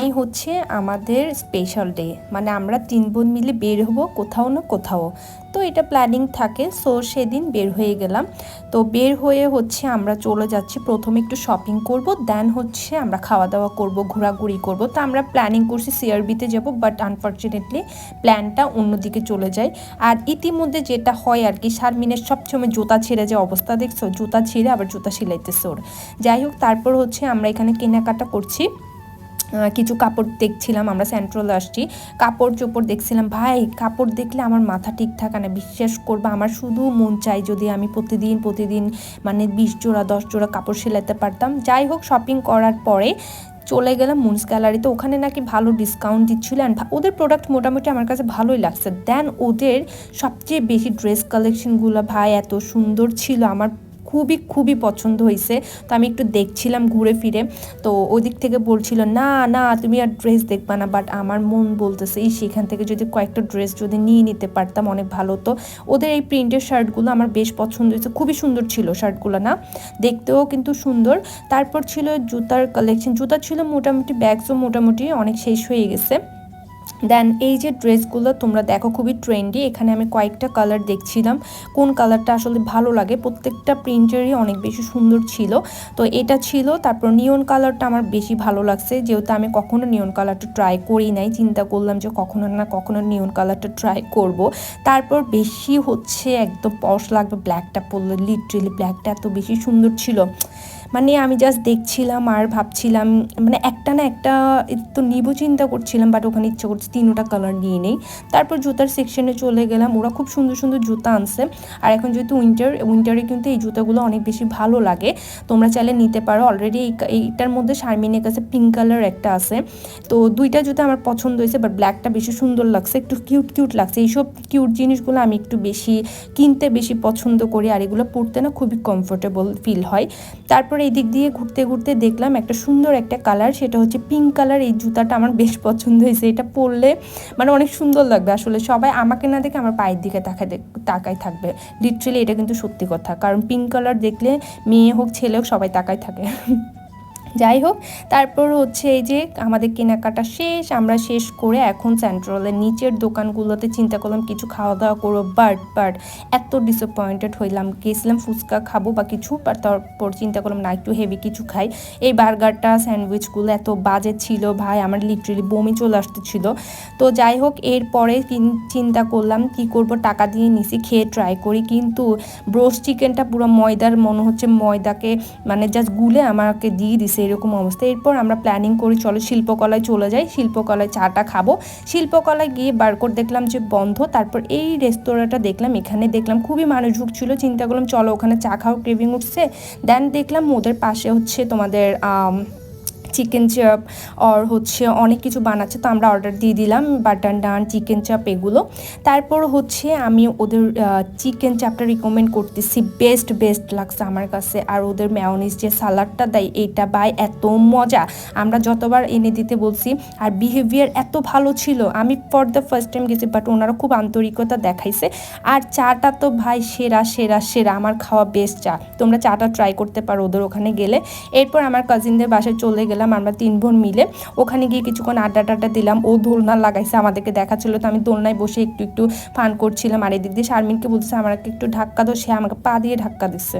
এই হচ্ছে আমাদের স্পেশাল ডে, মানে আমরা 3 বোন মিলে বের হব কোথাও না কোথাও। তো এটা প্ল্যানিং থাকে, সো সেদিন বের হয়ে গেলাম। তো বের হয়ে হচ্ছে আমরা চলে যাচ্ছি, প্রথমে একটু শপিং করব, দেন হচ্ছে আমরা খাওয়া দাওয়া করব, ঘোরাঘুরি করব। তো আমরা প্ল্যানিং করছি সিআরবিতে যাব, বাট আনফর্চুনেটলি প্ল্যানটা অন্যদিকে চলে যায়। আর ইতিমধ্যে যেটা হয় আর কি, শারমিনের সবসময় জুতা ছিঁড়ে যে অবস্থা দেখছো, জুতা ছিঁড়ে আবার জুতা সিলাইতেছে ওর। যাই হোক, তারপর হচ্ছে আমরা এখানে কেনাকাটা করছি, কিছু কাপড় দেখছিলাম, আমরা সেন্ট্রালে আসছি, কাপড় চোপড় দেখছিলাম। ভাই কাপড় দেখলে আমার মাথা ঠিক থাকে না, বিশ্বাস করবা, আমার শুধু মন চাই যদি আমি প্রতিদিন মানে 20 জোড়া 10 জোড়া কাপড় সেলাতে পারতাম। যাই হোক, শপিং করার পরে চলে গেলাম মুন্স গ্যালারিতে, ওখানে নাকি ভালো ডিসকাউন্ট দিচ্ছিল অ্যান্ড ওদের প্রোডাক্ট মোটামুটি আমার কাছে ভালোই লাগছে। দেন ওদের সবচেয়ে বেশি ড্রেস কালেকশনগুলো ভাই এত সুন্দর ছিল, আমার খুবই খুবই পছন্দ হয়েছে। তো আমি একটু দেখছিলাম ঘুরে ফিরে, তো ওই দিক থেকে বলছিল না না তুমি আর ড্রেস দেখবা না, বাট আমার মন বলতেছে এই সেখান থেকে যদি কয়েকটা ড্রেস যদি নিয়ে নিতে পারতাম অনেক ভালো হতো। ওদের এই প্রিন্টের শার্টগুলো আমার বেশ পছন্দ হয়েছে, খুবই সুন্দর ছিল শার্টগুলো, না দেখতেও কিন্তু সুন্দর। তারপর ছিল জুতার কালেকশন, জুতা ছিল মোটামুটি, ব্যাগসও মোটামুটি অনেক শেষ হয়ে গেছে। দেন এই যে ড্রেসগুলো তোমরা দেখো খুবই ট্রেন্ডি, এখানে আমি কয়েকটা কালার দেখছিলাম, কোন কালারটা আসলে ভালো লাগে, প্রত্যেকটা প্রিন্টেরই অনেক বেশি সুন্দর ছিল। তো এটা ছিল, তারপর নিয়ন কালারটা আমার বেশি ভালো লাগছে, যেহেতু আমি কখনো নিয়ন কালারটা ট্রাই করি নাই, চিন্তা করলাম যে কখনো না কখনো নিয়ন কালারটা ট্রাই করব। তারপর বেশি হচ্ছে একদম পশ লাগবে ব্ল্যাকটা পরলে, লিটারেলি ব্ল্যাকটা এত বেশি সুন্দর ছিল, মানে আমি জাস্ট দেখছিলাম আর ভাবছিলাম, মানে একটা না একটা তো নিবো চিন্তা করছিলাম, বাট ওখানে ইচ্ছা করছে তিনোটা কালার নিয়ে নেই। তারপর জুতার সেকশনে চলে গেলাম, ওরা খুব সুন্দর সুন্দর জুতা আনছে। আর এখন যেহেতু উইন্টারে কিন্তু এই জুতাগুলো অনেক বেশি ভালো লাগে, তোমরা চাইলে নিতে পারো। অলরেডি এইটার মধ্যে শারমিনের কাছে পিঙ্ক কালার একটা আছে, তো দুইটা জুতা আমার পছন্দ হয়েছে, বাট ব্ল্যাকটা বেশি সুন্দর লাগছে, একটু কিউট কিউট লাগছে। এইসব কিউট জিনিসগুলো আমি একটু বেশি কিনতে বেশি পছন্দ করি, আর এগুলো পরতে না খুবই কমফোর্টেবল ফিল হয়। তারপর এই দিক দিয়ে ঘুরতে ঘুরতে দেখলাম একটা সুন্দর একটা কালার, সেটা হচ্ছে পিঙ্ক কালার। এই জুতাটা আমার বেশ পছন্দ হয়েছে, এটা পরলে মানে অনেক সুন্দর লাগবে। আসলে সবাই আমাকে না দেখে আমার পায়ের দিকে তাকাই থাকবে, লিটারেলি এটা কিন্তু সত্যি কথা, কারণ পিঙ্ক কালার দেখলে মেয়ে হোক ছেলে হোক সবাই তাকাই থাকে। যাই হোক, তারপর হচ্ছে এই যে আমাদের কেনাকাটা শেষ, আমরা শেষ করে এখন সেন্ট্রালের নিচের দোকানগুলোতে চিন্তা করলাম কিছু খাওয়া দাওয়া করবো, বাট এত ডিসঅ্যাপয়েন্টেড হইলাম, গেছিলাম ফুচকা খাবো বা কিছু, বাট তারপর চিন্তা করলাম না একটু হেভি কিছু খাই। এই বার্গারটা স্যান্ডউইচগুলো এত বাজে ছিল ভাই, আমার লিটারেলি বমি চলে আসতেছিল। তো যাই হোক, এরপরে চিন্তা করলাম কি করব, টাকা দিয়ে নিছি, খেয়ে ট্রাই করি, কিন্তু ব্রোস্ট চিকেনটা পুরো ময়দার, মনে হচ্ছে ময়দাকে মানে জাস্ট গুলে আমাকে দিয়ে দিছে এরকম অবস্থা। এরপর আমরা প্ল্যানিং করি চলো শিল্পকলায় চলে যাই, শিল্পকলায় চাটা খাবো। শিল্পকলায় গিয়ে বারকোড দেখলাম যে বন্ধ, তারপর এই রেস্তোরাঁটা দেখলাম, এখানে দেখলাম খুবই মানুষ ঢুকছিল, চিন্তা করলাম চলো ওখানে চা খাও, ক্রেভিং উঠছে। দেন দেখলাম ওদের পাশে হচ্ছে তোমাদের চিকেন চাপ আর হচ্ছে অনেক কিছু বানাচ্ছে, তো আমরা অর্ডার দিয়ে দিলাম বাটার নান, চিকেন চাপ এগুলো। তারপর হচ্ছে আমি ওদের চিকেন চাপটা রিকমেন্ড করতেছি, বেস্ট লাগছে আমার কাছে। আর ওদের মেয়োনিজ যে সালাডটা দেয় এটা বাই এত মজা, আমরা যতবার এনে দিতে বলছি, আর বিহেভিয়ার এত ভালো ছিল। আমি ফর দ্য ফার্স্ট টাইম গেছি, বাট ওনারা খুব আন্তরিকতা দেখাইছে। আর চাটা তো ভাই সেরা, আমার খাওয়া বেস্ট চা, তোমরা চাটা ট্রাই করতে পারো ওদের ওখানে গেলে। এরপর আমার কাজিনদের বাসায় চলে গেলাম আমরা 3 বোন মিলে, ওখানে গিয়ে কিছুক্ষণ আড্ডা দিলাম। ও দোলনা লাগাইছে, আমাদেরকে দেখাচ্ছিল, তো আমি দোলনায় বসে একটু ফান করছিলাম। আর এদিক দিয়ে শারমিনকে বলছে আমাকে একটু ধাক্কা দাও, সে আমাকে পা দিয়ে ধাক্কা দিচ্ছে।